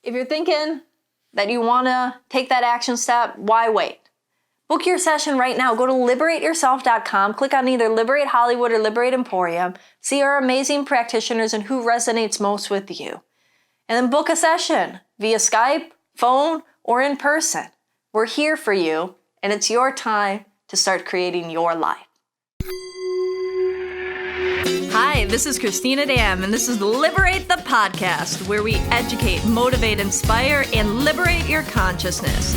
If you're thinking that you want to take that action step, why wait? Book your session right now. Go to liberateyourself.com, click on either Liberate Hollywood or Liberate Emporium, see our amazing practitioners and who resonates most with you. And then book a session via Skype, phone, or in person. We're here for you, and it's your time to start creating your life. Hi, this is Cristina Dam, and this is Liberate the Podcast, where we educate, motivate, inspire, and liberate your consciousness.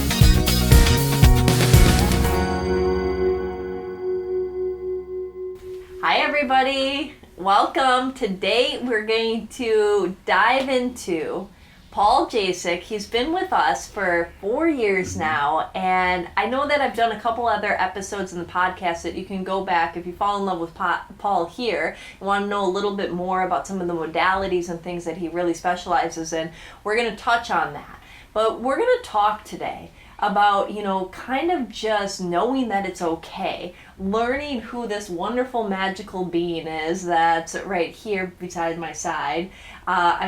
Hi, everybody. Welcome. Today, we're going to dive into Paul Jacek. He's been with us for 4 years now, and I know that I've done a couple other episodes in the podcast that you can go back if you fall in love with Paul here and want to know a little bit more about some of the modalities and things that he really specializes in. We're going to touch on that. But we're going to talk today about, kind of just knowing that it's okay, learning who this wonderful magical being is that's right here beside my side.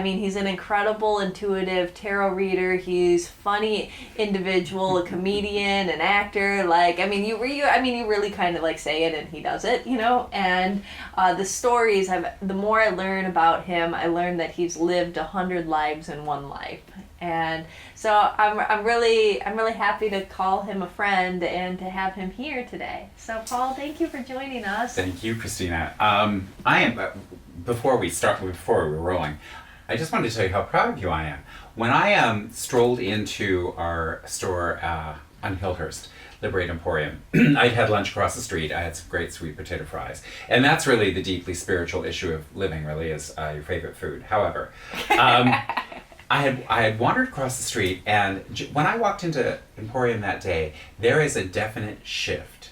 He's an incredible intuitive tarot reader. He's funny individual, a comedian, an actor. You really kind of like say it and he does it, And the stories, the more I learn about him, I learn that he's lived 100 lives in one life. And so I'm really happy to call him a friend and to have him here today. So Paul, thank you for joining us. Thank you, Cristina. Before we're rolling, I just wanted to tell you how proud of you I am. When I strolled into our store on Hillhurst, Liberate Emporium, I'd had lunch across the street. I had some great sweet potato fries. And that's really the deeply spiritual issue of living, really, is your favorite food. However, I had wandered across the street, and when I walked into Emporium that day, there is a definite shift.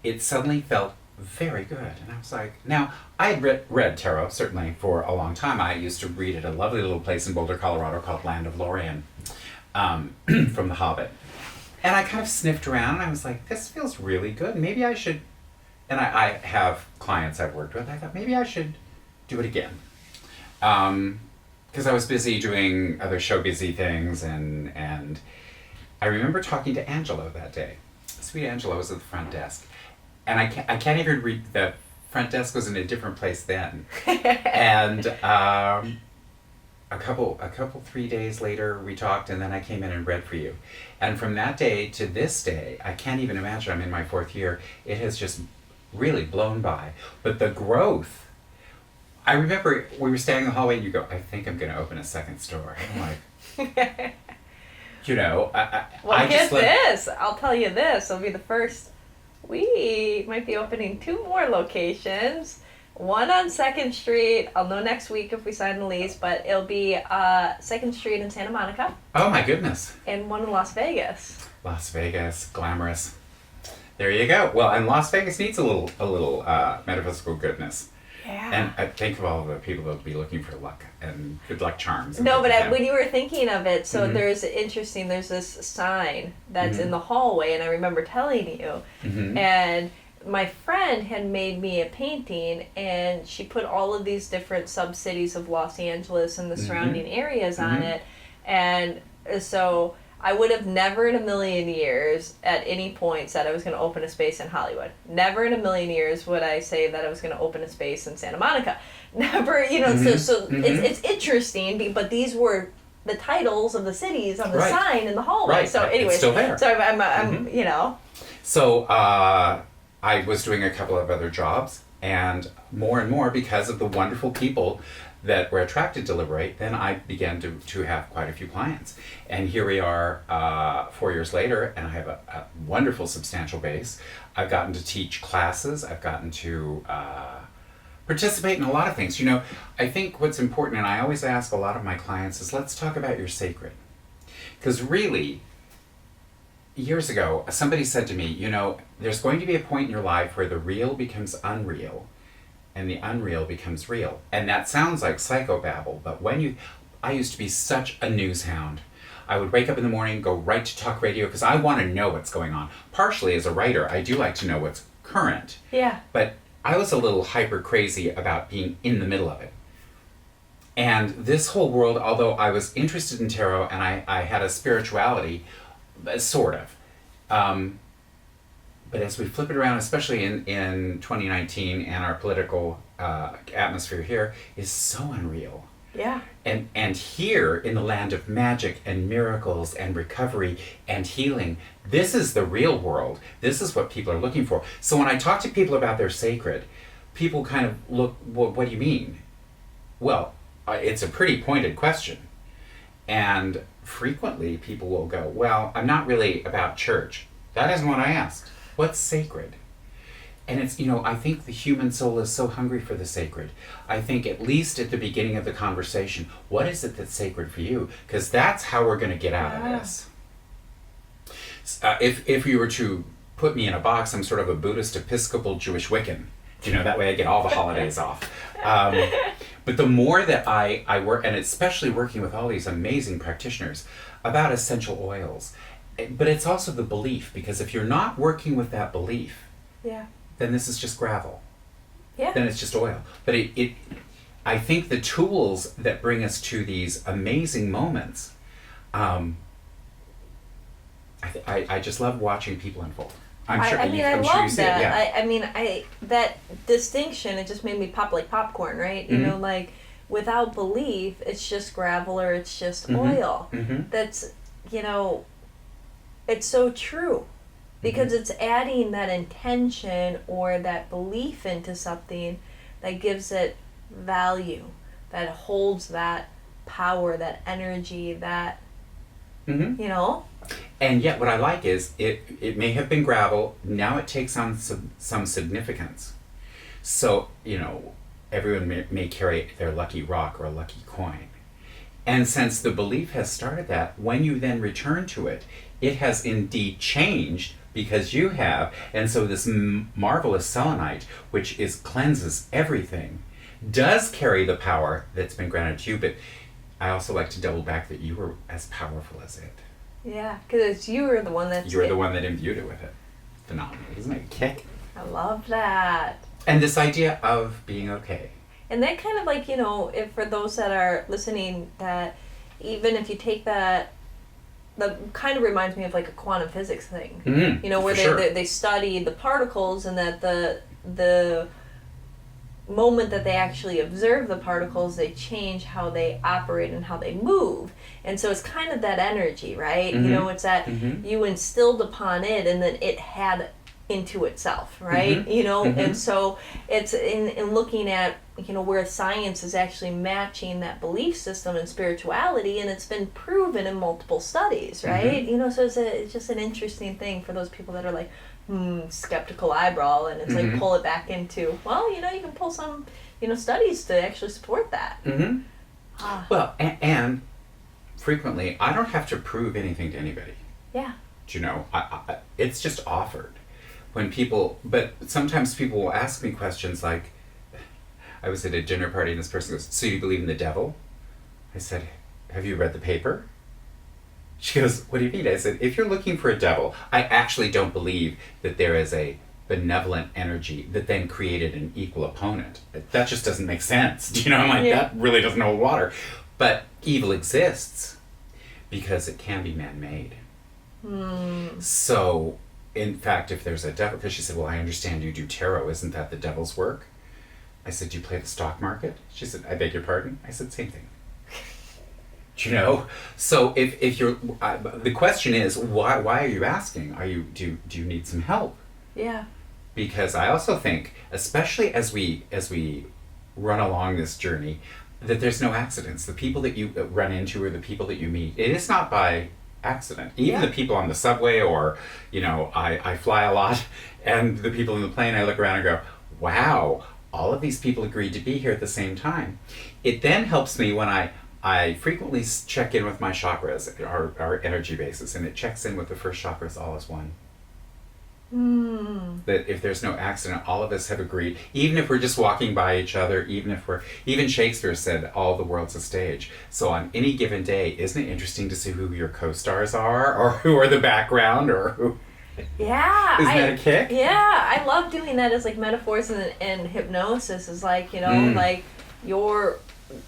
It suddenly felt very good. And I was like, now, I had read tarot, certainly, for a long time. I used to read at a lovely little place in Boulder, Colorado called Land of Lorien, from The Hobbit. And I kind of sniffed around, and I was like, this feels really good. Maybe I should, and I have clients I've worked with, I thought, maybe I should do it again. Because I was busy doing other show-busy things, and I remember talking to Angelo that day. Sweet Angelo was at the front desk. And I can't even read, the front desk was in a different place then. And a couple 3 days later, we talked, and then I came in and read for you. And from that day to this day, I can't even imagine, I'm in my 4th year, it has just really blown by. But the growth, I remember we were standing in the hallway and you go, I think I'm going to open a second store. I'm like, I'll tell you this, it'll be the first. We might be opening 2 more locations. One on 2nd Street. I'll know next week if we sign the lease, but it'll be 2nd Street in Santa Monica. Oh my goodness. And one in Las Vegas. Las Vegas, glamorous. There you go. Well, and Las Vegas needs a little metaphysical goodness. Yeah. And I think of all the people that will be looking for luck and good luck charms. No, but when you were thinking of it, so there's this sign that's in the hallway, and I remember telling you, and my friend had made me a painting, and she put all of these different sub-cities of Los Angeles and the surrounding areas on it, and so I would have never in a million years at any point said I was going to open a space in Hollywood. Never in a million years would I say that I was going to open a space in Santa Monica. Never, it's interesting, but these were the titles of the cities on the sign in the hallway. Right. So anyways, it's still there. So I'm So I was doing a couple of other jobs, and more because of the wonderful people that were attracted to Liberate, then I began to have quite a few clients. And here we are 4 years later, and I have a wonderful substantial base. I've gotten to teach classes. I've gotten to participate in a lot of things. I think what's important, and I always ask a lot of my clients, is let's talk about your sacred. Because really, years ago, somebody said to me, there's going to be a point in your life where the real becomes unreal, and the unreal becomes real. And that sounds like psychobabble, but I used to be such a news hound. I would wake up in the morning, go right to talk radio, because I want to know what's going on. Partially as a writer, I do like to know what's current. Yeah. But I was a little hyper crazy about being in the middle of it. And this whole world, although I was interested in tarot and I had a spirituality, sort of. But as we flip it around, especially in 2019 and our political atmosphere here is so unreal. Yeah. And here in the land of magic and miracles and recovery and healing, this is the real world. This is what people are looking for. So when I talk to people about their sacred, people kind of look, well, what do you mean? Well, it's a pretty pointed question. And frequently people will go, well, I'm not really about church. That isn't what I asked. What's sacred? And it's, I think the human soul is so hungry for the sacred. I think at least at the beginning of the conversation, what is it that's sacred for you? Because that's how we're going to get out of this. If you were to put me in a box, I'm sort of a Buddhist, Episcopal, Jewish Wiccan. That way I get all the holidays off. But the more that I work, and especially working with all these amazing practitioners, about essential oils, but it's also the belief, because if you're not working with that belief, then this is just gravel. Yeah. Then it's just oil. But I think the tools that bring us to these amazing moments, I just love watching people unfold. I'm sure you love see that. it. Yeah. That distinction, it just made me pop like popcorn, right? Mm-hmm. Like without belief, it's just gravel or it's just oil. Mm-hmm. That's, it's so true. Because it's adding that intention or that belief into something that gives it value, that holds that power, that energy, that, And yet what I like is it may have been gravel, now it takes on some significance. So, everyone may carry their lucky rock or a lucky coin. And since the belief has started that, when you then return to it, it has indeed changed because you have. And so this marvelous selenite, which cleanses everything, does carry the power that's been granted to you. But I also like to double back that you were as powerful as it. Yeah, because you were the one that's... You're the one that imbued it with it. Phenomenal. Isn't it a kick? I love that. And this idea of being okay. And that kind of like, if for those that are listening, that even if you take that kind of reminds me of like a quantum physics thing. Where they study the particles, and that the moment that they actually observe the particles, they change how they operate and how they move. And so it's kind of that energy, right? It's that you instilled upon it and then it had into itself, right? And so it's in looking at where science is actually matching that belief system and spirituality, and it's been proven in multiple studies, right? So it's just an interesting thing for those people that are like skeptical eyebrow, and it's like pull it back into, well, you can pull some studies to actually support that. Well, and frequently I don't have to prove anything to anybody. Yeah. I it's just offered. But sometimes people will ask me questions like, I was at a dinner party and this person goes, so you believe in the devil? I said, have you read the paper? She goes, what do you mean? I said, if you're looking for a devil, I actually don't believe that there is a benevolent energy that then created an equal opponent. That just doesn't make sense. I'm like, that really doesn't hold water. But evil exists because it can be man-made. So, in fact, if there's a devil, because she said, well, I understand you do tarot, isn't that the devil's work? I said, do you play the stock market? She said, I beg your pardon? I said, same thing. So if you're, the question is, why are you asking? Do you need some help? Yeah. Because I also think, especially as we run along this journey, that there's no accidents. The people that you run into or the people that you meet, it is not by accident. Even the people on the subway, or I fly a lot, and the people in the plane, I look around and go, wow, all of these people agreed to be here at the same time. It then helps me when I frequently check in with my chakras, our energy bases, and it checks in with the first chakras all as one. That if there's no accident, all of us have agreed, even if we're just walking by each other, even Shakespeare said all the world's a stage. So on any given day, isn't it interesting to see who your co-stars are, or who are the background, or who... Yeah. Isn't that a kick? Yeah, I love doing that as like metaphors and hypnosis is like, like your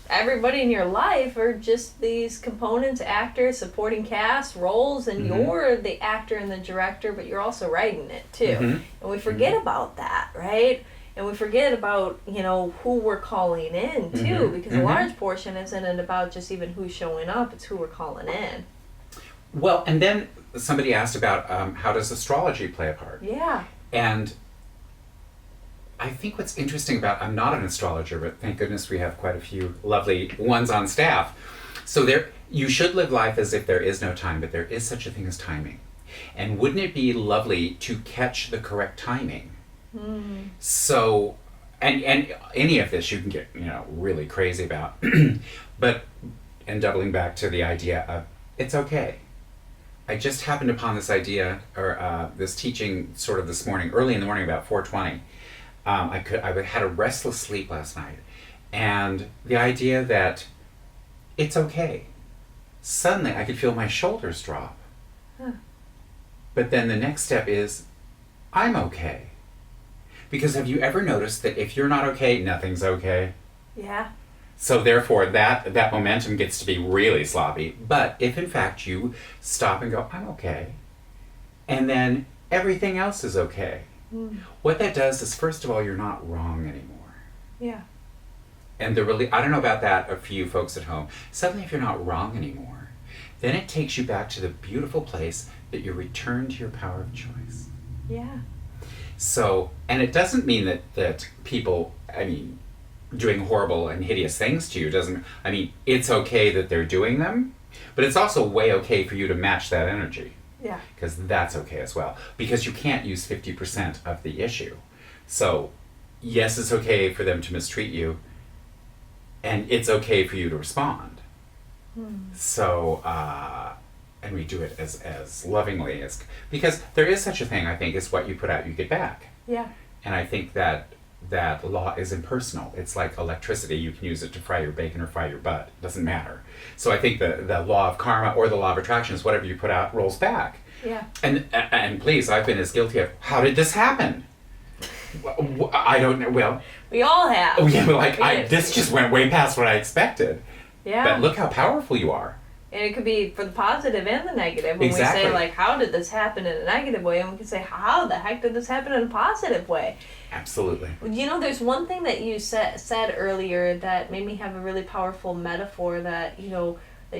everybody in your life are just these components, actors, supporting cast, roles, and you're the actor and the director, but you're also writing it too. And we forget about that, right? And we forget about, who we're calling in too, because a large portion isn't about just even who's showing up, it's who we're calling in. Well, and then somebody asked about how does astrology play a part? Yeah. And I think what's interesting about, I'm not an astrologer, but thank goodness we have quite a few lovely ones on staff. So you should live life as if there is no time, but there is such a thing as timing. And wouldn't it be lovely to catch the correct timing? So, and any of this you can get, really crazy about. But, and doubling back to the idea of, it's okay. I just happened upon this idea, or this teaching sort of this morning, early in the morning, about 4:20. I had a restless sleep last night, and the idea that it's okay. Suddenly I could feel my shoulders drop. But then the next step is, I'm okay. Because have you ever noticed that if you're not okay, nothing's okay? Yeah. So therefore that momentum gets to be really sloppy. But if in fact you stop and go, I'm okay, and then everything else is okay. What that does is, first of all, you're not wrong anymore. Yeah. And I don't know about that for you folks at home. Suddenly if you're not wrong anymore, then it takes you back to the beautiful place that you return to your power of choice. Yeah. So, and it doesn't mean that people, doing horrible and hideous things to you it's okay that they're doing them, but it's also way okay for you to match that energy. Yeah. Because that's okay as well. Because you can't use 50% of the issue. So, yes, it's okay for them to mistreat you, and it's okay for you to respond. So, and we do it as lovingly as, because there is such a thing, I think, is what you put out, you get back. Yeah. And I think that law is impersonal. It's like electricity. You can use it to fry your bacon or fry your butt. It doesn't matter. So I think the law of karma or the law of attraction is whatever you put out rolls back. Yeah. And please, I've been as guilty of, how did this happen? I don't know. Well, we all have. Yeah, this just went way past what I expected. Yeah. But look how powerful you are. And it could be for the positive and the negative. When Exactly. we say, how did this happen in a negative way? And we can say, how the heck did this happen in a positive way? Absolutely. There's one thing that you said earlier that made me have a really powerful metaphor that you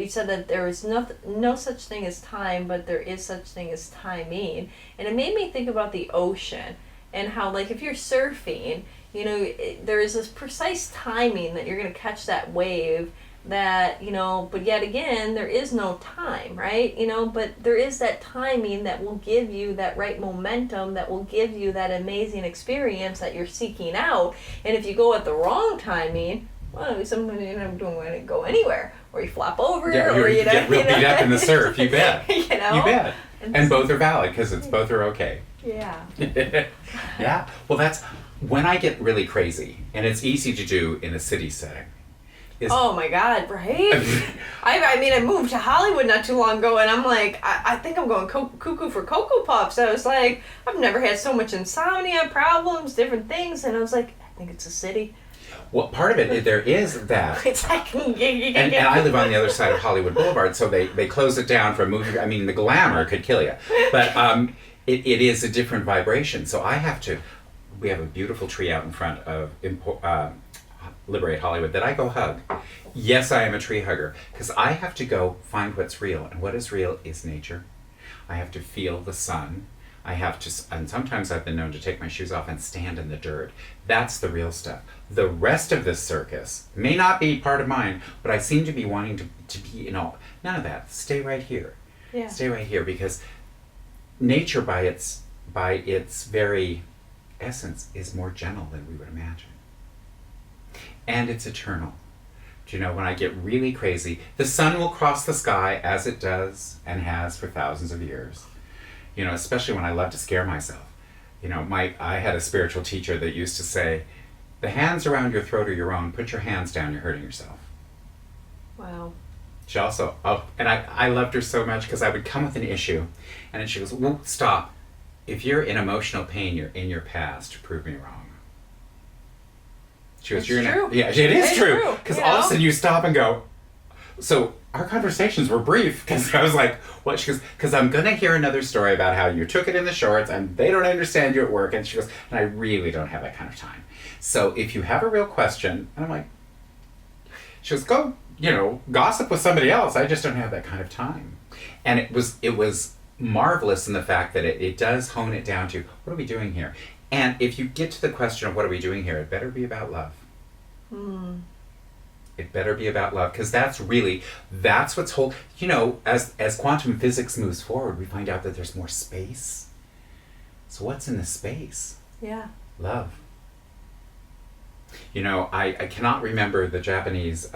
said that there is no such thing as time, but there is such thing as timing. And it made me think about the ocean and how, if you're surfing, there is this precise timing that you're going to catch that wave that, but yet again, there is no time, right? But there is that timing that will give you that right momentum, that will give you that amazing experience that you're seeking out. And if you go at the wrong timing, well, sometimes you don't want to go anywhere, or you flop over, or you get real beat up in the surf. You bet. You bet. And both are valid because both are okay. Yeah. Yeah. Well, that's when I get really crazy, and it's easy to do in a city setting. Oh my God, right? I moved to Hollywood not too long ago, and I'm like, I think I'm going cuckoo for Cocoa Puffs. I was like, I've never had so much insomnia problems, different things, and I was like, I think it's a city. Well, part of it, there is that. It's like, and I live on the other side of Hollywood Boulevard, so they close it down for a movie. The glamour could kill you. But it is a different vibration. So we have a beautiful tree out in front of Liberate Hollywood that I go hug. Yes, I am a tree hugger, because I have to go find what's real. And what is real is nature. I have to feel the sun. And sometimes I've been known to take my shoes off and stand in the dirt. That's the real stuff. The rest of this circus may not be part of mine, but I seem to be wanting to be, none of that. Stay right here. Yeah. Stay right here, because nature by its very essence is more gentle than we would imagine. And it's eternal. Do you know, when I get really crazy, the sun will cross the sky as it does and has for thousands of years. Especially when I love to scare myself. I had a spiritual teacher that used to say, the hands around your throat are your own, put your hands down, you're hurting yourself. Wow. She also, and I loved her so much because I would come with an issue, and then she goes, well, stop. If you're in emotional pain, you're in your past, prove me wrong. She goes, It's "You're true. not." Yeah, it is It's true. true, Because you all of a know? sudden you stop and go. So our conversations were brief because I was like, "What?" She goes, "Because I'm gonna hear another story about how you took it in the shorts and they don't understand you at work." And she goes, "And I really don't have that kind of time. So if you have a real question," and I'm like, she goes, "Go, gossip with somebody else. I just don't have that kind of time." And it was marvelous in the fact that it does hone it down to what are we doing here. And if you get to the question of what are we doing here, it better be about love. It better be about love, because that's what's as quantum physics moves forward, we find out that there's more space. So what's in the space? Yeah. Love. I cannot remember the Japanese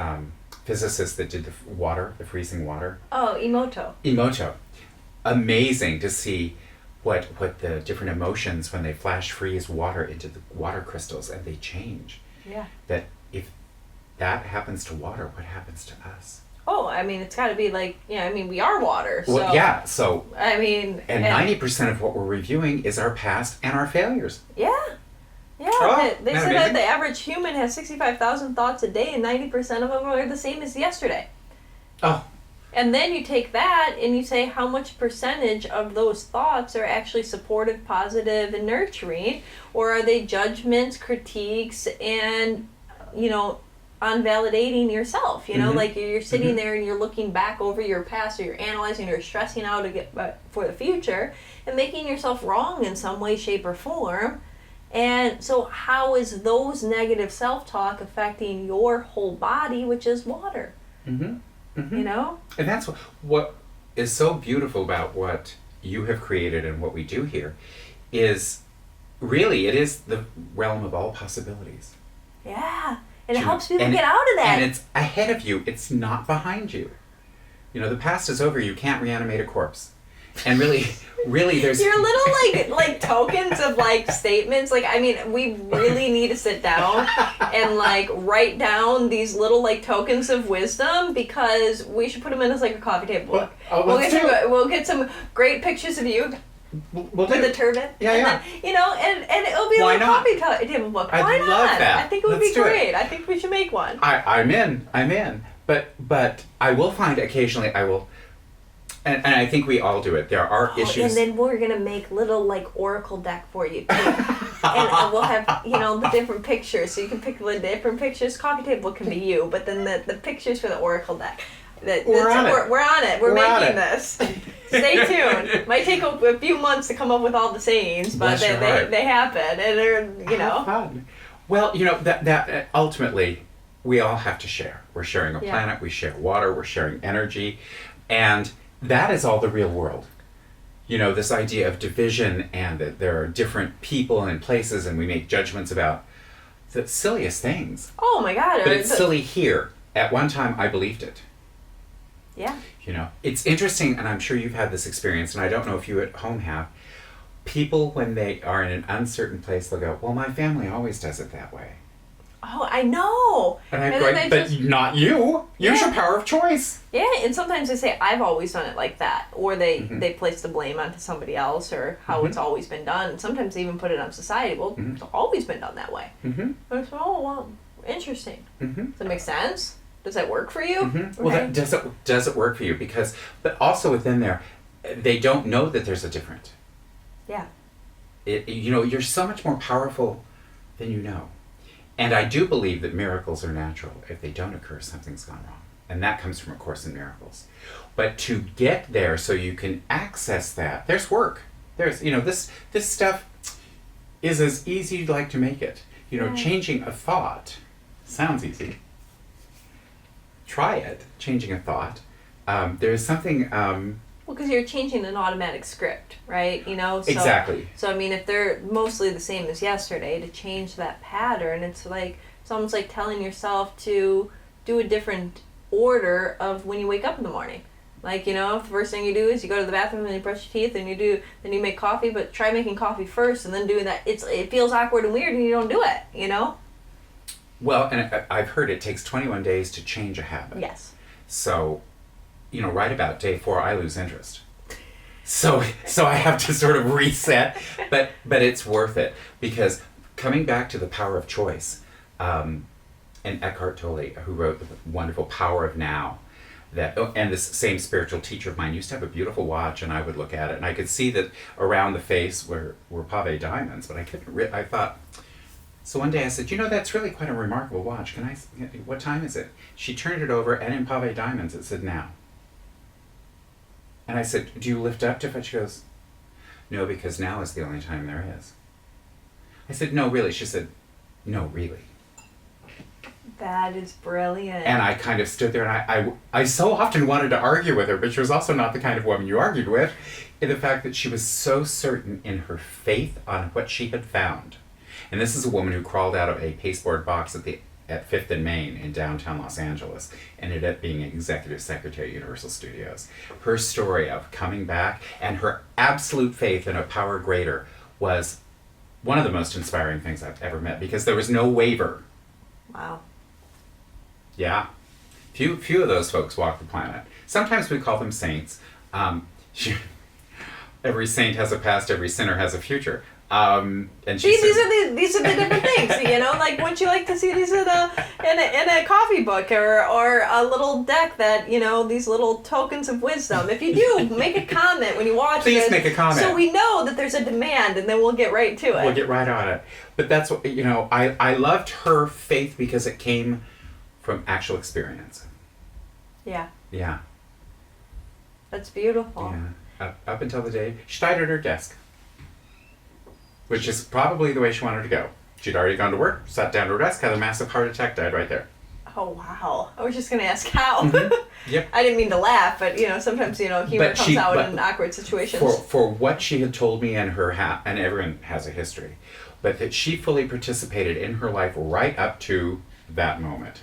physicist that did the freezing water. Oh, Emoto. Amazing to see what the different emotions when they flash freeze water into the water crystals and they change. Yeah. That if that happens to water, what happens to us? Oh, I mean, it's got to be like, we are water. So, Well, yeah, so... I mean... And 90% of what we're reviewing is our past and our failures. Yeah. Yeah, Oh, they isn't said that that amazing? the average human has 65,000 thoughts a day, and 90% of them are the same as yesterday. Oh, And then you take that and you say how much percentage of those thoughts are actually supportive, positive, and nurturing, or are they judgments, critiques, and, unvalidating yourself? Like you're sitting there and you're looking back over your past, or you're analyzing or stressing out for the future and making yourself wrong in some way, shape, or form. And so how is those negative self-talk affecting your whole body, which is water? mm-hmm. Mm-hmm. And that's what is so beautiful about what you have created and what we do here is really, it is the realm of all possibilities. Yeah. And it You know, helps people and- get out of that. And it's ahead of you. It's not behind you. The past is over. You can't reanimate a corpse. And really, there's... Your little like tokens of like statements. Like, I mean, we really need to sit down and like write down these little like tokens of wisdom, because we should put them in as like a coffee table book. We'll get some great pictures of you We'll with do the it. turban. Yeah, and and it'll be Why a not? coffee table book. I'd Why not? love that. I think it would Let's be do it. great. I think we should make one. I'm in. But I will find occasionally I will... And I think we all do it. There are issues... And then we're gonna make little like oracle deck for you too, and we'll have the different pictures, so you can pick the different pictures. Coffee table can be you, but then the pictures for the oracle deck. We're on it. We're on it. We're on making it. this. Stay tuned. Might take a few months to come up with all the sayings, but Bless your heart. they happen, and they're How fun. Well, that ultimately we all have to share. We're sharing a Yeah. planet. We share water. We're sharing energy, and that is all the real world. This idea of division and that there are different people and places, and we make judgments about the silliest things. Oh my God! But it's silly here. At one time, I believed it. Yeah. It's interesting, and I'm sure you've had this experience, and I don't know if you at home have. People, when they are in an uncertain place, they'll go, "Well, my family always does it that way." Oh, I know. And I'm then going, they but just- not you. Use Yeah. your power of choice. Yeah, and sometimes they say, I've always done it like that. Or they place the blame onto somebody else, or how it's always been done. And sometimes they even put it on society. Well, it's always been done that way. Mm-hmm. And it's, oh, well, interesting. Mm-hmm. Does that make sense? Does that work for you? Mm-hmm. Well, does it work for you? But also within there, they don't know that there's a different. Yeah. You're so much more powerful than you know. And I do believe that miracles are natural. If they don't occur, something's gone wrong. And that comes from A Course in Miracles. But to get there so you can access that, there's work. There's, this stuff is as easy as you'd like to make it. Changing a thought sounds easy. Try it, changing a thought. There's something... Well, because you're changing an automatic script, right? So, Exactly. So, I mean, if they're mostly the same as yesterday, to change that pattern, it's almost like telling yourself to do a different order of when you wake up in the morning. Like, the first thing you do is you go to the bathroom and you brush your teeth, then you make coffee, but try making coffee first and then doing that. It feels awkward and weird and you don't do it, Well, and I've heard it takes 21 days to change a habit. Yes. So, right about day 4, I lose interest. So I have to sort of reset, but it's worth it, because coming back to the power of choice, and Eckhart Tolle, who wrote the wonderful Power of Now. And this same spiritual teacher of mine used to have a beautiful watch, and I would look at it, and I could see that around the face were pave diamonds, but I couldn't. I thought. So one day I said, that's really quite a remarkable watch. What time is it? She turned it over, and in pave diamonds it said now. And I said, do you lift up to it? She goes, no, because now is the only time there is. I said, no, really. She said, no, really. That is brilliant. And I kind of stood there, and I so often wanted to argue with her, but she was also not the kind of woman you argued with, in the fact that she was so certain in her faith on what she had found. And this is a woman who crawled out of a pasteboard box at 5th and Main in downtown Los Angeles, ended up being executive secretary at Universal Studios. Her story of coming back and her absolute faith in a power greater was one of the most inspiring things I've ever met, because there was no waiver. Wow. Yeah. Few of those folks walk the planet. Sometimes we call them saints. Every saint has a past, every sinner has a future. And these are the different things, like wouldn't you like to see these in a coffee book or a little deck that, these little tokens of wisdom. If you do, make a comment when you watch Please this. make a comment. So we know that there's a demand, and then we'll get right to it. We'll get right on it. But that's what, I loved her faith because it came from actual experience. Yeah. Yeah. That's beautiful. Yeah. Up until the day she died at her desk. Which is probably the way she wanted to go. She'd already gone to work, sat down at her desk, had a massive heart attack, died right there. Oh, wow. I was just going to ask how. Mm-hmm. Yep. I didn't mean to laugh, but, sometimes, humor comes out in awkward situations. For what she had told me and and everyone has a history, but that she fully participated in her life right up to that moment.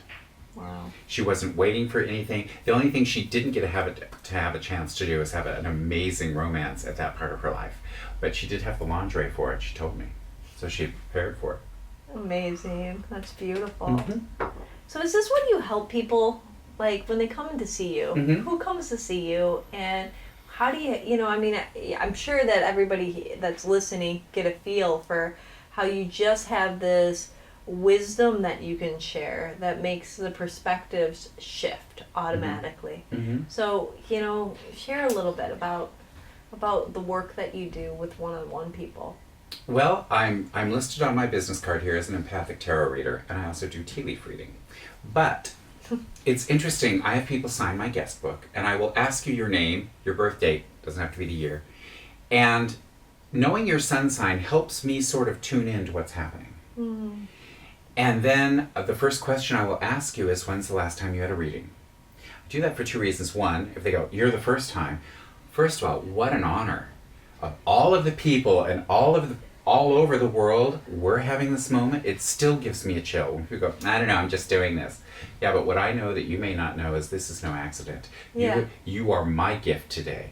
Wow. She wasn't waiting for anything. The only thing she didn't get to have a chance to do is have an amazing romance at that part of her life. But she did have the lingerie for it, she told me. So she prepared for it. Amazing. That's beautiful. Mm-hmm. So is this when you help people, like when they come in to see you? Mm-hmm. Who comes to see you? And how do you, I'm sure that everybody that's listening get a feel for how you just have this wisdom that you can share that makes the perspectives shift automatically. Mm-hmm. So, share a little bit about the work that you do with one-on-one people. Well, I'm listed on my business card here as an empathic tarot reader, and I also do tea leaf reading. But it's interesting, I have people sign my guest book, and I will ask you your name, your birth date, doesn't have to be the year, and knowing your sun sign helps me sort of tune into what's happening. Mm. And then the first question I will ask you is, when's the last time you had a reading? I do that for two reasons. One, if they go, you're the first time, first of all, what an honor. Of all of the people and all over the world, we're having this moment, it still gives me a chill. When people go, I don't know, I'm just doing this. Yeah, but what I know that you may not know is this is no accident. Yeah. You are my gift today.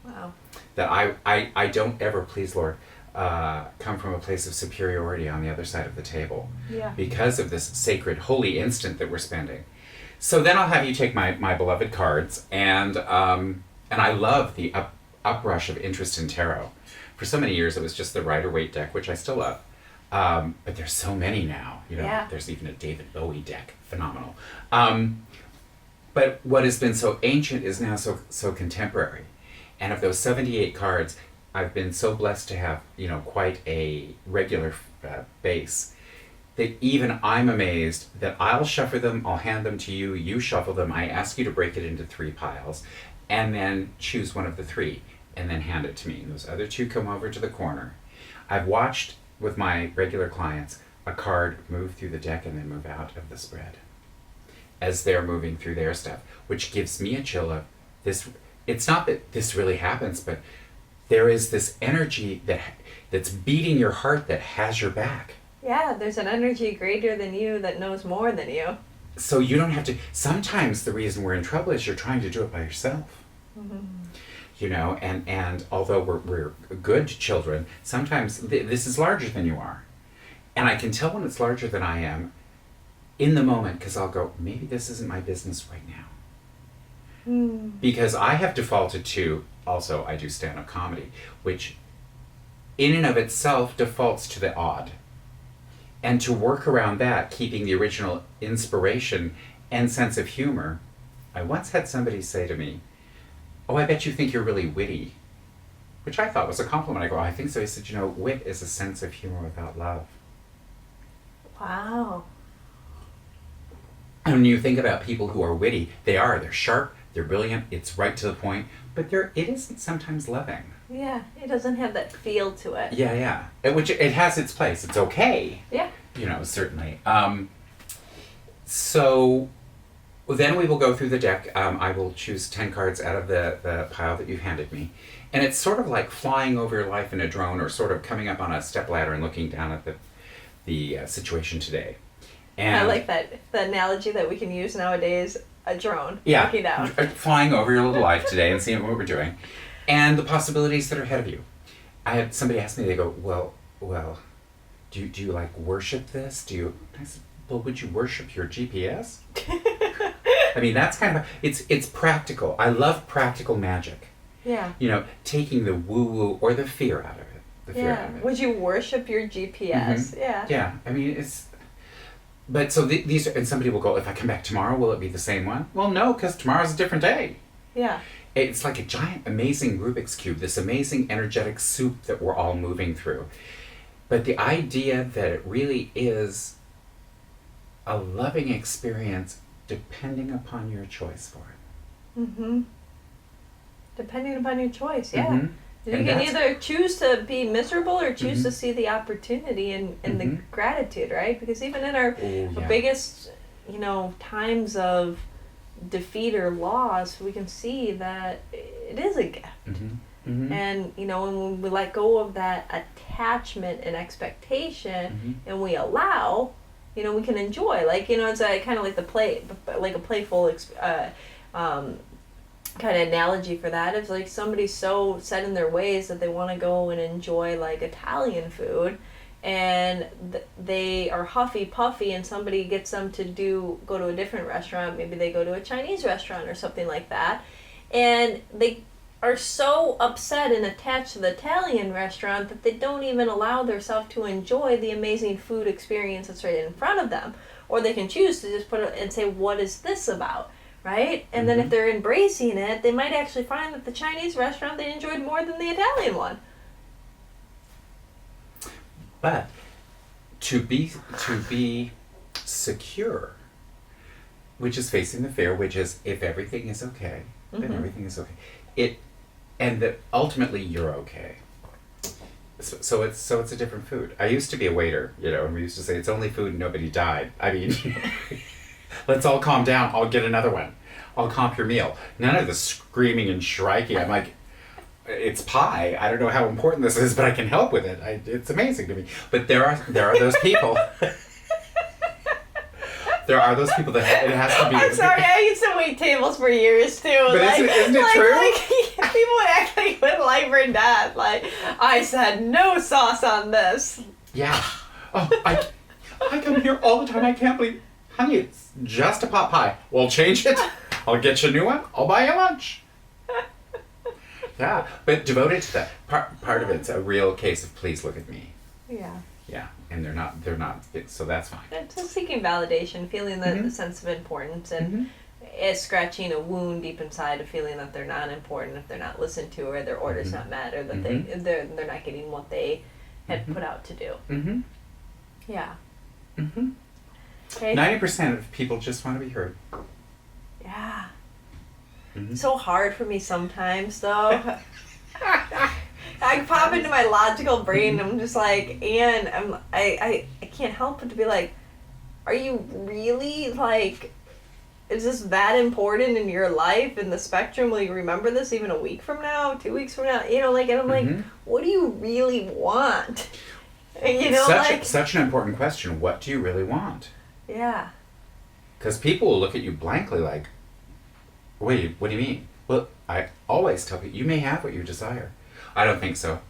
Wow. That I don't ever, please Lord, come from a place of superiority on the other side of the table. Yeah. Because of this sacred, holy instant that we're spending. So then I'll have you take my beloved cards, and I love the uprush of interest in tarot. For so many years it was just the Rider-Waite deck, which I still love. But there's so many now. Yeah. There's even a David Bowie deck. Phenomenal. But what has been so ancient is now so contemporary. And of those 78 cards, I've been so blessed to have, quite a regular base that even I'm amazed that I'll shuffle them, I'll hand them to you, you shuffle them, I ask you to break it into 3 piles, and then choose one of the 3, and then hand it to me. And those other 2 come over to the corner. I've watched, with my regular clients, a card move through the deck and then move out of the spread as they're moving through their stuff, which gives me a chill of this. It's not that this really happens, but there is this energy that's beating your heart that has your back. Yeah, there's an energy greater than you that knows more than you. So you don't have to. Sometimes the reason we're in trouble is you're trying to do it by yourself. Mm-hmm. And although we're good children, sometimes this is larger than you are. And I can tell when it's larger than I am in the moment, because I'll go, maybe this isn't my business right now. Mm. Because I have defaulted to, also I do stand-up comedy, which in and of itself defaults to the odd. And to work around that, keeping the original inspiration and sense of humor, I once had somebody say to me, "Oh, I bet you think you're really witty," which I thought was a compliment. I go, "I think so." He said, "Wit is a sense of humor without love." Wow. And when you think about people who are witty, they're sharp, they're brilliant, it's right to the point, but it isn't sometimes loving. Yeah, it doesn't have that feel to it. Yeah. Which it has its place. It's okay. Yeah. Certainly. So then we will go through the deck. I will choose 10 cards out of the pile that you handed me. And it's sort of like flying over your life in a drone, or sort of coming up on a stepladder and looking down at the situation today. And I like the analogy that we can use nowadays, a drone looking down. Flying over your little life today and seeing what we're doing. And the possibilities that are ahead of you. I had somebody ask me, they go, well, do you like worship this? I said, well, would you worship your GPS? I mean, that's kind of, it's practical. I love practical magic. Yeah. Taking the woo-woo or the fear out of it. Would you worship your GPS? Mm-hmm. Yeah. Yeah. I mean, but so these, and somebody will go, if I come back tomorrow, will it be the same one? Well, no, because tomorrow's a different day. Yeah. It's like a giant, amazing Rubik's Cube, this amazing energetic soup that we're all moving through. But the idea that it really is a loving experience depending upon your choice for it. Mm-hmm. Depending upon your choice, yeah. Mm-hmm. You can either choose to be miserable or choose mm-hmm. to see the opportunity and mm-hmm. the gratitude, right? Because even in our biggest, times of defeat or loss, we can see that it is a gift. Mm-hmm. Mm-hmm. And, when we let go of that attachment and expectation mm-hmm. and we allow, we can enjoy. It's kind of like a playful kind of analogy for that. It's like somebody's so set in their ways that they want to go and enjoy like Italian food, and they are huffy puffy, and somebody gets them to go to a different restaurant. Maybe they go to a Chinese restaurant or something like that, and they are so upset and attached to the Italian restaurant that they don't even allow themselves to enjoy the amazing food experience that's right in front of them. Or they can choose to just put it and say, what is this about? Right? And then if they're embracing it, they might actually find that the Chinese restaurant they enjoyed more than the Italian one. But to be secure, which is facing the fear, which is if everything is okay, then everything is okay. And that ultimately you're okay. So it's a different food. I used to be a waiter, and we used to say it's only food and nobody died. I mean, let's all calm down. I'll get another one. I'll comp your meal. None of the screaming and shrieking. I'm like, it's pie. I don't know how important this is, but I can help with it. It's amazing to me. But there are those people. There are those people that it has to be. I'm sorry, I used to wait tables for years too. But isn't it true? People would act like with life or death. Like, I said no sauce on this. Yeah. Oh, I come here all the time. I can't believe, honey, it's just a pot pie. We'll change it. I'll get you a new one. I'll buy you lunch. Yeah, but devoted to that part of it's a real case of please look at me. Yeah. Yeah, and they're not. So that's fine. It's just seeking validation, feeling the sense of importance, and it's scratching a wound deep inside of feeling that they're not important, if they're not listened to, or their orders not met, or that they're not getting what they had put out to do. Mm-hmm. Yeah. Mm-hmm. Okay. 90% of people just want to be heard. Yeah. Mm-hmm. So hard for me sometimes, though. I pop into my logical brain, and I'm just like, and I can't help but to be like, are you really, like, is this that important in your life, in the spectrum? Will you remember this even a week from now, 2 weeks from now? And I'm like, what do you really want? And, such an important question. What do you really want? Yeah. Because people will look at you blankly like, wait, what do you mean? Well, I always tell people, you may have what you desire. I don't think so.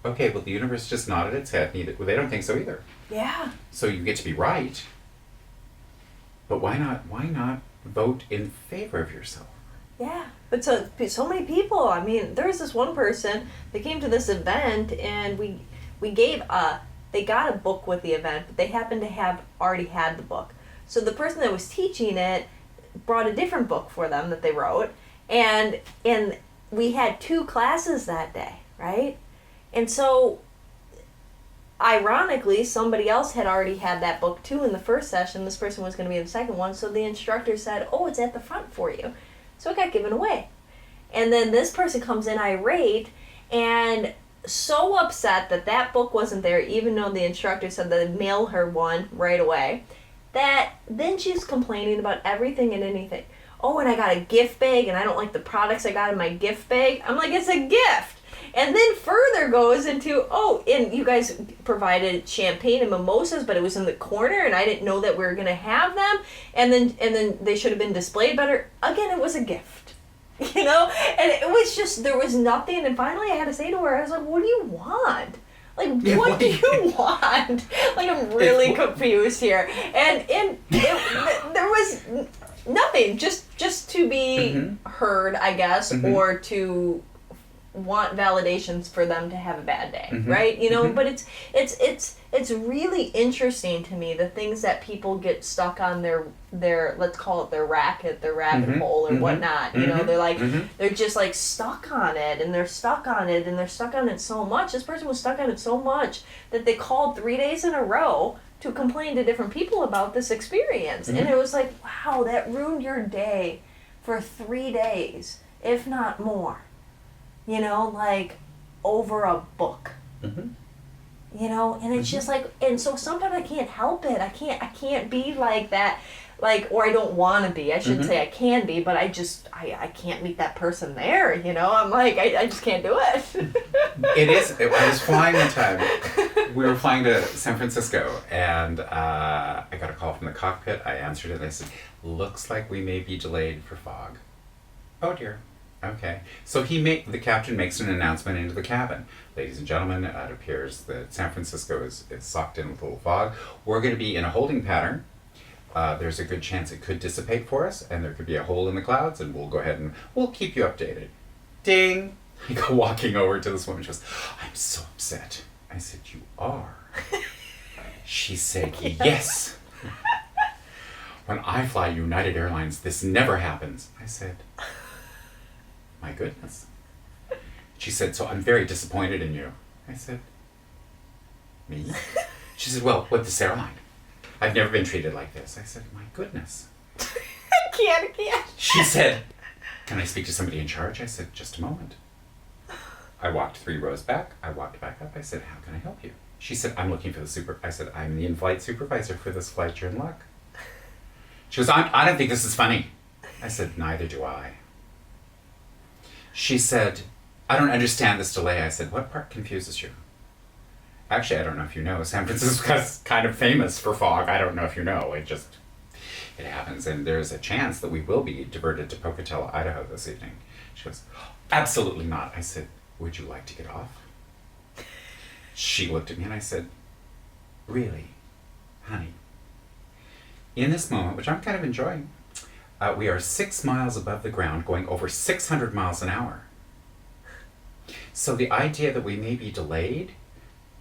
Okay, well, the universe just nodded its head. They don't think so either. Yeah. So you get to be right. But why not vote in favor of yourself? Yeah. But so many people, I mean, there was this one person that came to this event, and we gave a they got a book with the event, but they happened to have already had the book. So the person that was teaching it brought a different book for them that they wrote, and we had 2 classes that day, right? And so ironically, somebody else had already had that book too in the first session. This person was going to be in the second one, so the instructor said, oh, it's at the front for you. So it got given away. And then this person comes in irate and so upset that that book wasn't there, even though the instructor said they'd mail her one right away, that then she's complaining about everything and anything. Oh, and I got a gift bag, and I don't like the products I got in my gift bag. I'm like, it's a gift. And then further goes into, oh, and you guys provided champagne and mimosas, but it was in the corner, and I didn't know that we were going to have them. And then they should have been displayed better. Again, it was a gift, you know? And it was just, there was nothing. And finally I had to say to her, I was like, what do you want? Like, what do you want? Like, I'm really confused here. And there was nothing, just to be heard, I guess, or to want validations for them to have a bad day, right? You know, but it's really interesting to me, the things that people get stuck on their let's call it their rabbit hole or whatnot. You know, they're like they're just like stuck on it, and they're stuck on it, and they're stuck on it so much. This person was stuck on it so much that they called 3 days in a row to complain to different people about this experience. And it was like, wow, that ruined your day for 3 days, if not more. You know, like, over a book. You know, and it's just like, and so sometimes I can't help it. I can't be like that, like, or I don't want to be. I shouldn't say I can be, but I can't meet that person there, you know? I'm like, I just can't do it. I was flying one time. We were flying to San Francisco, and I got a call from the cockpit. I answered it, and they said, looks like we may be delayed for fog. Oh, dear. Okay. So the captain makes an announcement into the cabin. Ladies and gentlemen, it appears that San Francisco is socked in with a little fog. We're going to be in a holding pattern. There's a good chance it could dissipate for us, and there could be a hole in the clouds, and we'll go ahead and we'll keep you updated. Ding! I go walking over to this woman. She goes, I'm so upset. I said, you are? She said, yes. When I fly United Airlines, this never happens. I said, my goodness. She said, so I'm very disappointed in you. I said, me? She said, well, with this airline. I've never been treated like this. I said, my goodness. I can't. She said, can I speak to somebody in charge? I said, just a moment. I walked 3 rows back. I walked back up. I said, how can I help you? She said, I'm looking for the I said, I'm the in-flight supervisor for this flight. You're in luck. She goes, I don't think this is funny. I said, neither do I. She said, I don't understand this delay. I said, what part confuses you? Actually, I don't know if you know, San Francisco's kind of famous for fog. I don't know if you know. It happens. And there's a chance that we will be diverted to Pocatello, Idaho this evening. She goes, absolutely not. I said, would you like to get off? She looked at me and I said, really, honey? In this moment, which I'm kind of enjoying, we are 6 miles above the ground going over 600 miles an hour. So the idea that we may be delayed,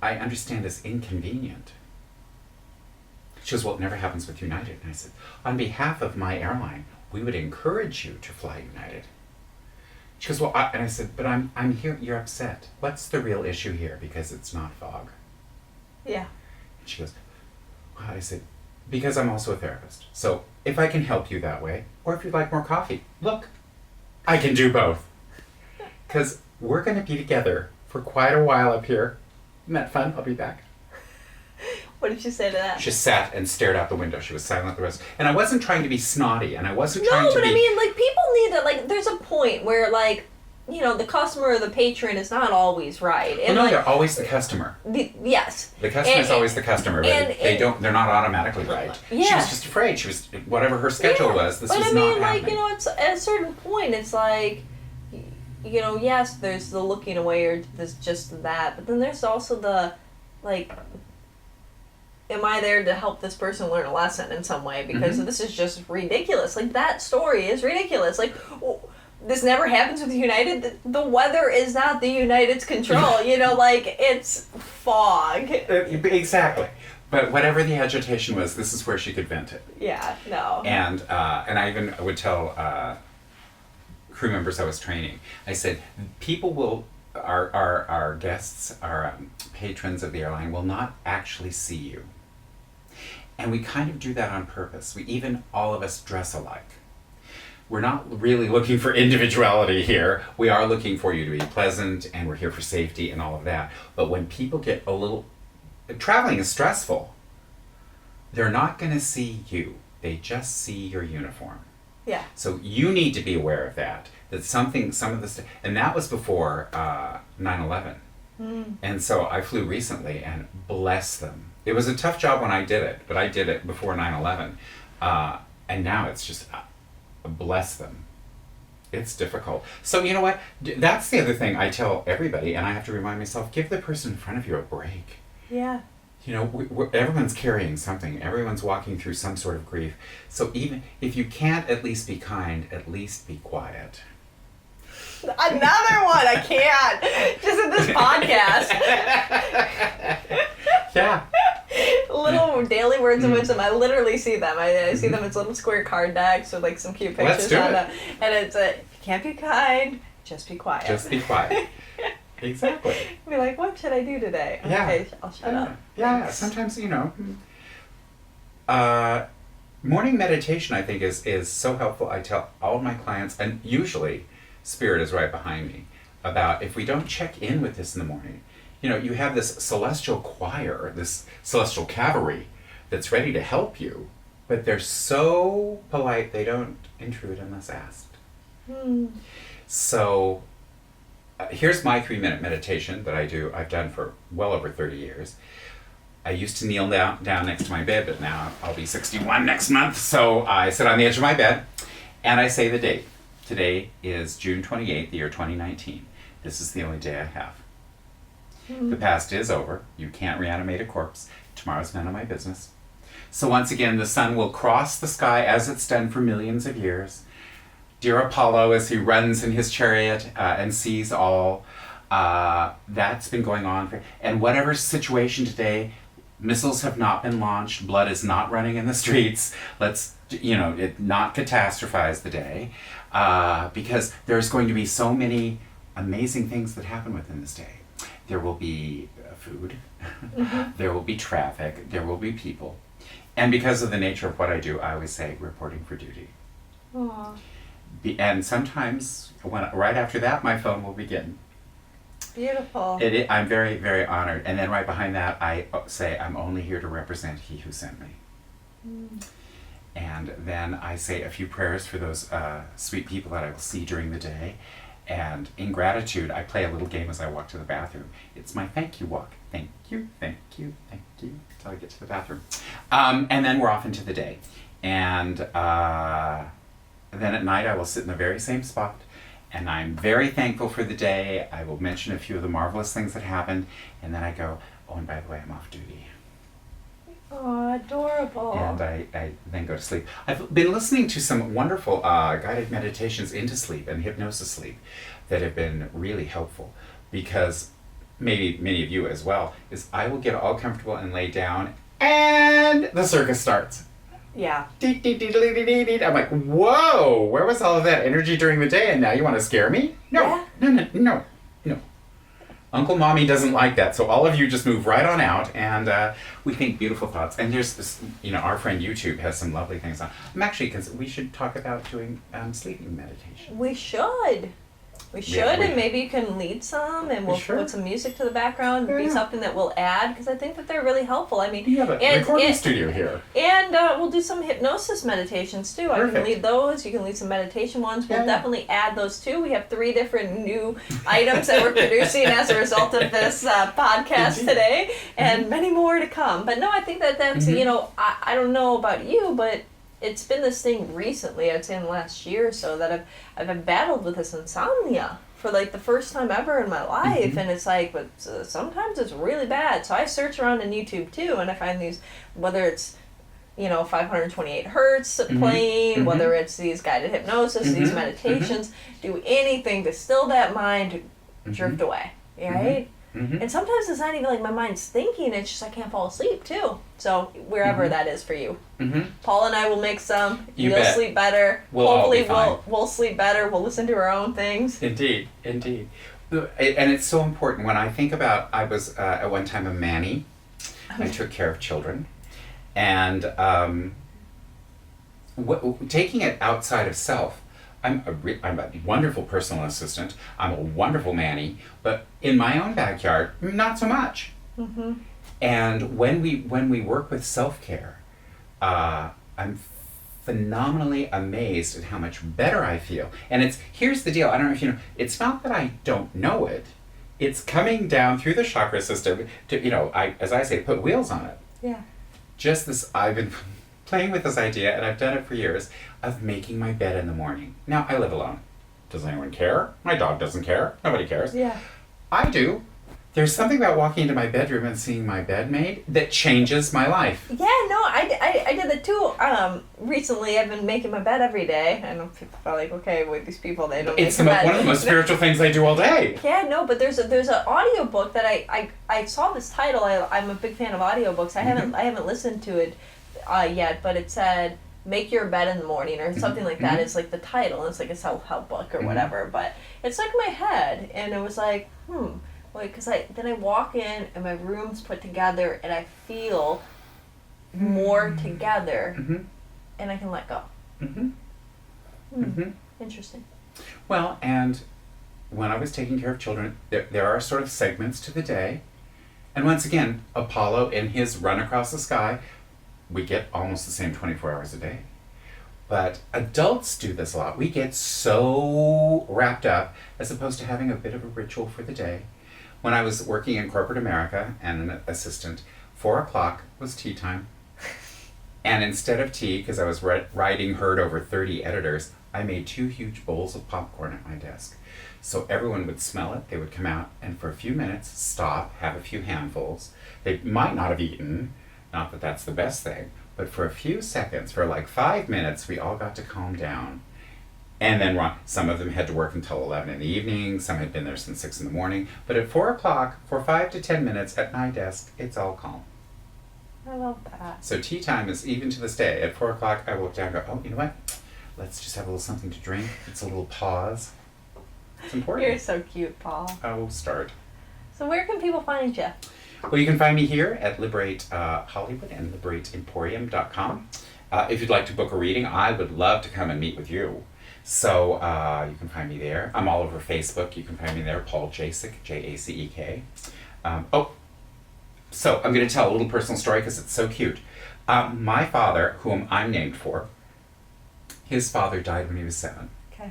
I understand is inconvenient. She goes, well, it never happens with United. And I said, on behalf of my airline, we would encourage you to fly United. She goes, well, and I said, but I'm here, you're upset. What's the real issue here? Because it's not fog. Yeah. And she goes, well, I said, because I'm also a therapist. So if I can help you that way, or if you'd like more coffee, look, I can do both. Because we're going to be together for quite a while up here. Isn't that fun? I'll be back. What did she say to that? She sat and stared out the window. She was silent the rest. And I wasn't trying to be snotty, and I wasn't trying to be... No, but I mean, like, people need to, like, there's a point where, like, you know, the customer or the patron is not always right. And well, no, like, they're always the customer. Yes. The customer's always the customer, but they're not automatically right. Yeah. She was just afraid. She was, whatever her schedule was, this was not happening. But I mean, like, you know, it's at a certain point, it's like, you know, yes, there's the looking away or there's just that, but then there's also the, like, am I there to help this person learn a lesson in some way? Because this is just ridiculous. Like, that story is ridiculous. Like, this never happens with United. The weather is not the United's control. You know, like, it's fog. Exactly. But whatever the agitation was, this is where she could vent it. Yeah, no. And I even would tell crew members I was training, I said, people will, our guests, our patrons of the airline will not actually see you. And we kind of do that on purpose. We even, all of us dress alike. We're not really looking for individuality here. We are looking for you to be pleasant, and we're here for safety and all of that. But when people get a little, traveling is stressful. They're not going to see you. They just see your uniform. Yeah. So you need to be aware of that. That some of this, and that was before 9/11. And so I flew recently, and bless them. It was a tough job when I did it, but I did it before 9/11. And now it's just, bless them. It's difficult. So you know what? That's the other thing I tell everybody, and I have to remind myself, give the person in front of you a break. Yeah. You know, everyone's carrying something. Everyone's walking through some sort of grief. So even if you can't at least be kind, at least be quiet. Another one, I can't. Just in this podcast. Yeah. Little daily words of wisdom. I literally see them. I see them as little square card decks with like some cute pictures on them. And it's if you can't be kind, just be quiet. Just be quiet. Exactly. Be like, what should I do today? Yeah. Okay, I'll shut up. Yeah. Sometimes, you know, morning meditation, I think, is so helpful. I tell all of my clients, and usually Spirit is right behind me, about if we don't check in with this in the morning, you know, you have this celestial choir, this celestial cavalry that's ready to help you, but they're so polite they don't intrude unless asked. So here's my 3-minute meditation that I've done for well over 30 years. I used to kneel down next to my bed, but now I'll be 61 next month, so I sit on the edge of my bed and I say the date. Today is June 28th, the year 2019. This is the only day I have. The past is over. You can't reanimate a corpse. Tomorrow's none of my business. So once again, the sun will cross the sky as it's done for millions of years. Dear Apollo, as he runs in his chariot and sees all, that's been going on. And whatever situation today, missiles have not been launched, blood is not running in the streets. Let's, not catastrophize the day, because there's going to be so many amazing things that happen within this day. There will be food, there will be traffic, there will be people. And because of the nature of what I do, I always say reporting for duty. Aww. And sometimes, right after that, my phone will begin. Beautiful. I'm very, very honored. And then right behind that, I say, I'm only here to represent He who sent me. And then I say a few prayers for those sweet people that I will see during the day. And in gratitude, I play a little game as I walk to the bathroom. It's my thank you walk. Thank you, thank you, thank you, until I get to the bathroom. And then we're off into the day. And then at night, I will sit in the very same spot. And I'm very thankful for the day. I will mention a few of the marvelous things that happened. And then I go, oh, and by the way, I'm off duty. Oh, adorable. And I then go to sleep. I've been listening to some wonderful guided meditations into sleep and hypnosis sleep that have been really helpful, because maybe many of you as well, is I will get all comfortable and lay down and the circus starts. Yeah. I'm like, whoa, where was all of that energy during the day and now you want to scare me? No, yeah. No. Uncle Mommy doesn't like that, so all of you just move right on out, and we think beautiful thoughts. And there's this, our friend YouTube has some lovely things on. I'm actually, because we should talk about doing sleeping meditation. We should. And maybe you can lead some, and we'll put some music to the background. Be something that we'll add, because I think that they're really helpful. I mean, you have a recording studio here. And we'll do some hypnosis meditations too. Perfect. I can lead those. You can lead some meditation ones. We'll definitely add those too. We have 3 different new items that we're producing as a result of this podcast today, and many more to come. But no, I think that's, I don't know about you, but it's been this thing recently, I'd say in the last year or so, that I've been battled with this insomnia for like the first time ever in my life. And it's like, but sometimes it's really bad. So I search around on YouTube too, and I find these, whether it's 528 hertz playing, whether it's these guided hypnosis, these meditations, do anything to still that mind drift away, right? And sometimes it's not even like my mind's thinking, it's just I can't fall asleep too. So wherever that is for you. Paul and I will make some. You'll sleep better. Hopefully we'll sleep better. We'll listen to our own things. Indeed. And it's so important. When I think about, I was at one time a Manny. I took care of children. And taking it outside of self, I'm a wonderful personal assistant. I'm a wonderful Manny, but in my own backyard, not so much. And when we work with self-care, I'm phenomenally amazed at how much better I feel. And here's the deal. I don't know if you know. It's not that I don't know it. It's coming down through the chakra system to as I say, put wheels on it. Yeah. Just this. I've been playing with this idea, and I've done it for years, of making my bed in the morning. Now, I live alone. Does anyone care? My dog doesn't care. Nobody cares. Yeah. I do. There's something about walking into my bedroom and seeing my bed made that changes my life. Yeah, no, I did that too. Recently, I've been making my bed every day. I know people are like, okay, with these people, they don't It's make their bed. one of the most spiritual things I do all day. Yeah, no, but there's an audio book that I saw this title. I'm a big fan of audiobooks. I haven't listened to it yet, but it said "Make Your Bed in the Morning" or something like that. It's like the title. It's like a self-help book or whatever. But it's like my head, and it was like, because then I walk in and my room's put together and I feel more together, and I can let go. Interesting. Well, and when I was taking care of children, there are sort of segments to the day, and once again, Apollo in his run across the sky, we get almost the same 24 hours a day. But adults do this a lot. We get so wrapped up, as opposed to having a bit of a ritual for the day. When I was working in corporate America and an assistant, 4 o'clock was tea time. And instead of tea, because I was riding herd over 30 editors, I made 2 huge bowls of popcorn at my desk. So everyone would smell it, they would come out, and for a few minutes, stop, have a few handfuls. They might not have eaten, not that that's the best thing, but for a few seconds, for like 5 minutes, we all got to calm down. And then some of them had to work until 11 in the evening, some had been there since 6 in the morning, but at 4 o'clock, for 5 to 10 minutes at my desk, it's all calm. I love that. So tea time is, even to this day, at 4 o'clock, I will down and go, oh, you know what? Let's just have a little something to drink. It's a little pause. It's important. You're so cute, Paul. Oh, start. So where can people find you? Well, you can find me here at Liberate Hollywood and liberateemporium.com. If you'd like to book a reading, I would love to come and meet with you. So you can find me there. I'm all over Facebook. You can find me there, Paul Jacek, Jacek. So I'm going to tell a little personal story because it's so cute. My father, whom I'm named for, his father died when he was 7. Okay.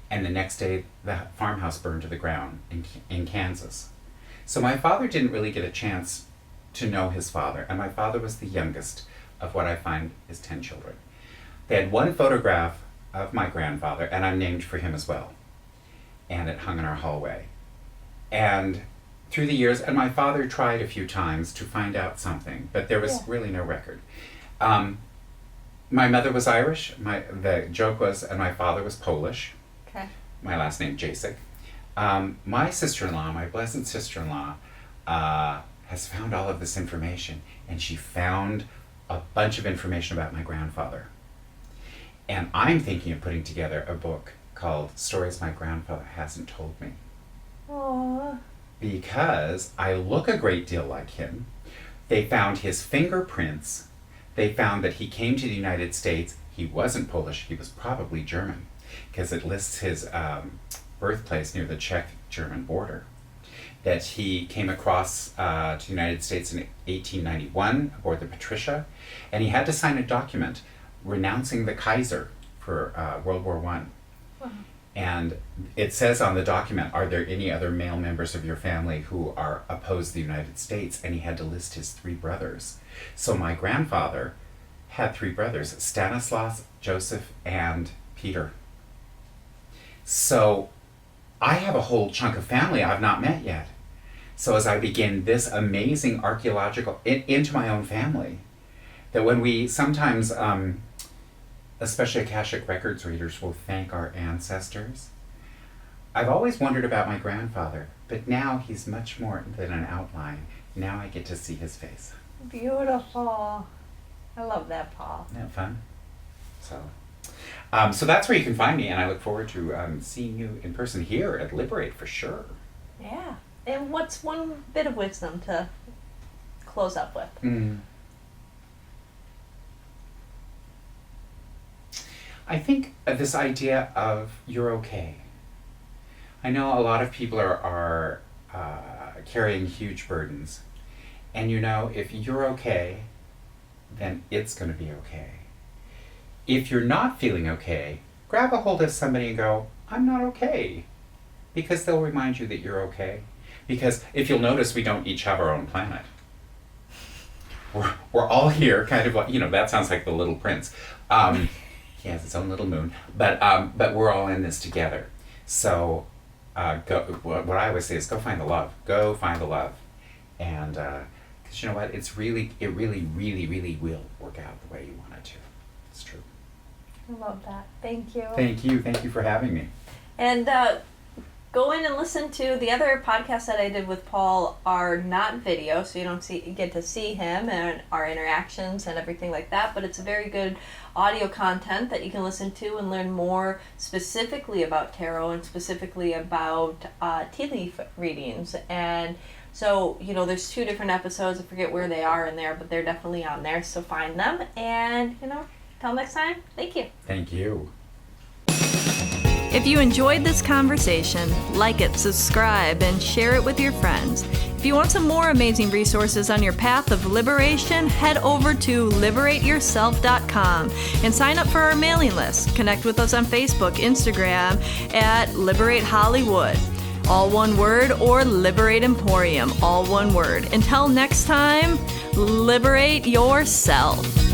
And the next day, the farmhouse burned to the ground in Kansas. So my father didn't really get a chance to know his father, and my father was the youngest of what I find is 10 children. They had one photograph of my grandfather, and I'm named for him as well. And it hung in our hallway. And through the years, and my father tried a few times to find out something, but there was really no record. My mother was Irish. The joke was, and my father was Polish. Okay. My last name, Jacek. My sister-in-law, my blessed sister-in-law, has found all of this information, and she found a bunch of information about my grandfather. And I'm thinking of putting together a book called Stories My Grandfather Hasn't Told Me. Aww. Because I look a great deal like him. They found his fingerprints. They found that he came to the United States. He wasn't Polish, he was probably German, because it lists his birthplace near the Czech-German border. That he came across to the United States in 1891 aboard the Patricia, and he had to sign a document renouncing the Kaiser for World War I. Wow. And it says on the document, are there any other male members of your family who are opposed to the United States? And he had to list his 3 brothers. So my grandfather had 3 brothers, Stanislaus, Joseph, and Peter. So I have a whole chunk of family I've not met yet. So as I begin this amazing archaeological, into my own family, That when we sometimes, especially Akashic Records readers, will thank our ancestors. I've always wondered about my grandfather, but now he's much more than an outline. Now I get to see his face. Beautiful. I love that, Paul. Isn't that fun? So that's where you can find me, and I look forward to seeing you in person here at Liberate for sure. Yeah. And what's one bit of wisdom to close up with? I think this idea of you're okay. I know a lot of people are carrying huge burdens. And if you're okay, then it's going to be okay. If you're not feeling okay, grab a hold of somebody and go, I'm not okay. Because they'll remind you that you're okay. Because if you'll notice, we don't each have our own planet. We're all here, kind of like, that sounds like the Little Prince. He has his own little moon. But we're all in this together. So what I always say is go find the love. Go find the love. And because you know what? It really, really will work out the way you want it to. It's true. I love that. Thank you. Thank you for having me. And go in and listen to the other podcasts that I did with Paul are not video, so you don't get to see him and our interactions and everything like that, but it's a very good audio content that you can listen to and learn more specifically about tarot and specifically about tea leaf readings. And so, there's 2 different episodes. I forget where they are in there, but they're definitely on there, so find them. And, till next time, thank you. Thank you. If you enjoyed this conversation, like it, subscribe, and share it with your friends. If you want some more amazing resources on your path of liberation, head over to liberateyourself.com and sign up for our mailing list. Connect with us on Facebook, Instagram at Liberate Hollywood, all one word, or Liberate Emporium, all one word. Until next time, liberate yourself.